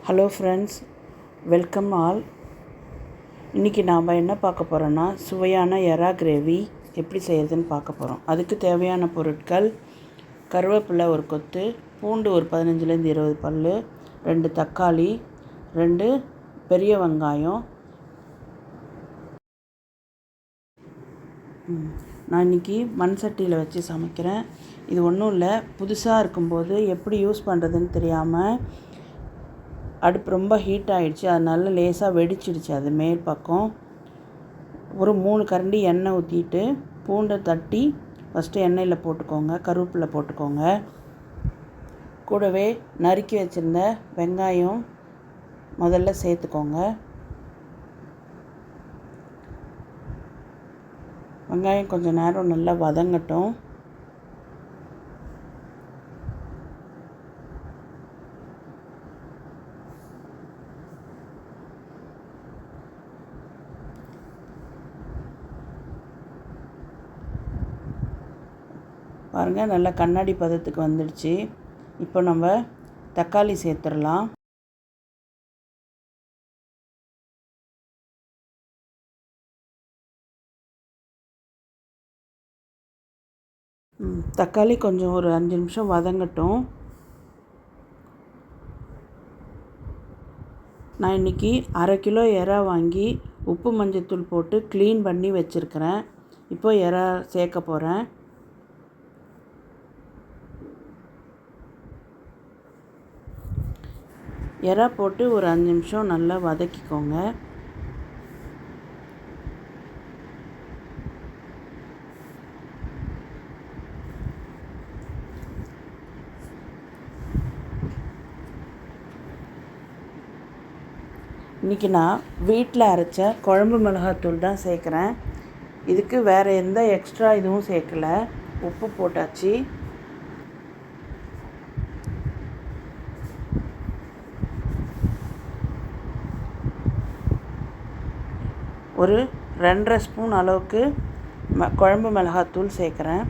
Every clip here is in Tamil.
Hello friends, welcome all. இன்றைக்கி நாம் என்ன பார்க்க போகிறோன்னா, சுவையான எறா கிரேவி எப்படி செய்கிறதுன்னு பார்க்க போகிறோம். அதுக்கு தேவையான பொருட்கள்: கருவேப்பிலை ஒரு கொத்து, பூண்டு ஒரு 15-20 பல், 2 தக்காளி, 2 பெரிய வெங்காயம். நான் இன்றைக்கி மண் சட்டியில் வச்சு சமைக்கிறேன். இது ஒன்றும் இல்லை, புதுசாக இருக்கும்போது எப்படி யூஸ் பண்ணுறதுன்னு தெரியாமல் அடுப்பு ரொம்ப ஹீட் ஆகிடுச்சு. அதனால லேசாக வெடிச்சிடுச்சு. அது மேல் பக்கம் ஒரு 3 கரண்டி எண்ணெய் ஊற்றிட்டு பூண்டை தட்டி ஃபஸ்ட்டு எண்ணெயில் போட்டுக்கோங்க. கருவேப்பிலை போட்டுக்கோங்க. கூடவே நறுக்கி வச்சுருந்த வெங்காயம் முதல்ல சேர்த்துக்கோங்க. வெங்காயம் கொஞ்சம் நேரம் நல்லா வதங்கட்டும். பாருங்கள், நல்லா கண்ணாடி பதத்துக்கு வந்துடுச்சு. இப்போ நம்ம தக்காளி சேர்த்துடலாம். தக்காளி கொஞ்சம் ஒரு 5 நிமிஷம் வதங்கட்டும். நான் இன்றைக்கி 1/2 கிலோ எறா வாங்கி உப்பு மஞ்சத்தூள் போட்டு க்ளீன் பண்ணி வச்சுருக்கிறேன். இப்போ எறா சேர்க்க போகிறேன். எறா போட்டு ஒரு 5 நிமிஷம் நல்லா வதக்கிக்கோங்க. இன்றைக்கி நான் வீட்டில் அரைச்ச குழம்பு மிளகாத்தூள் தான் சேர்க்குறேன். இதுக்கு வேறு எந்த எக்ஸ்ட்ரா இதுவும் சேர்க்கலை. உப்பு போட்டாச்சு. ஒரு 2.5 ஸ்பூன் அளவுக்கு குழம்பு மிளகாத்தூள் சேர்க்குறேன்.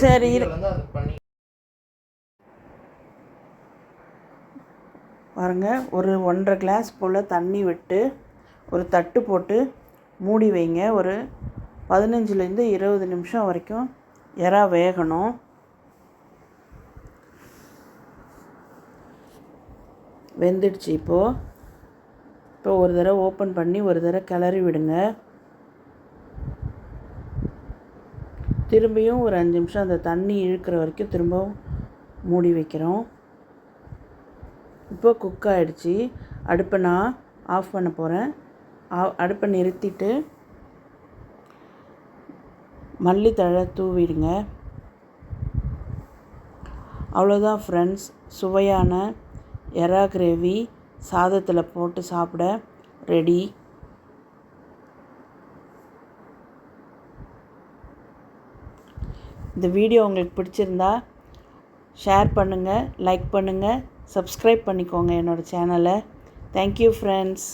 சரி, பாருங்கள், ஒரு 1.5 கிளாஸ் போல் தண்ணி விட்டு ஒரு தட்டு போட்டு மூடி வைங்க. ஒரு 15-20 நிமிஷம் வரைக்கும் எறா வேகணும். வெந்துடுச்சு. இப்போ ஒரு தடவை ஓப்பன் பண்ணி ஒரு தடவை கிளறி விடுங்க. திரும்பியும் ஒரு 5 நிமிஷம் அந்த தண்ணி இழுக்கிற வரைக்கும் திரும்பவும் மூடி வைக்கிறோம். இப்போ குக் ஆகிடுச்சு. அடுப்பை நான் ஆஃப் பண்ண போகிறேன். அடுப்பை நிறுத்திட்டு மல்லித்தழை தூவிடுங்க. அவ்வளோதான் ஃப்ரெண்ட்ஸ், சுவையான எறா கிரேவி சாதத்தில் போட்டு சாப்பிட ரெடி. இந்த வீடியோ உங்களுக்கு பிடிச்சிருந்தா ஷேர் பண்ணுங்கள், லைக் பண்ணுங்கள், சப்ஸ்கிரைப் பண்ணிக்கோங்க என்னோடய சேனலை. Thank you friends.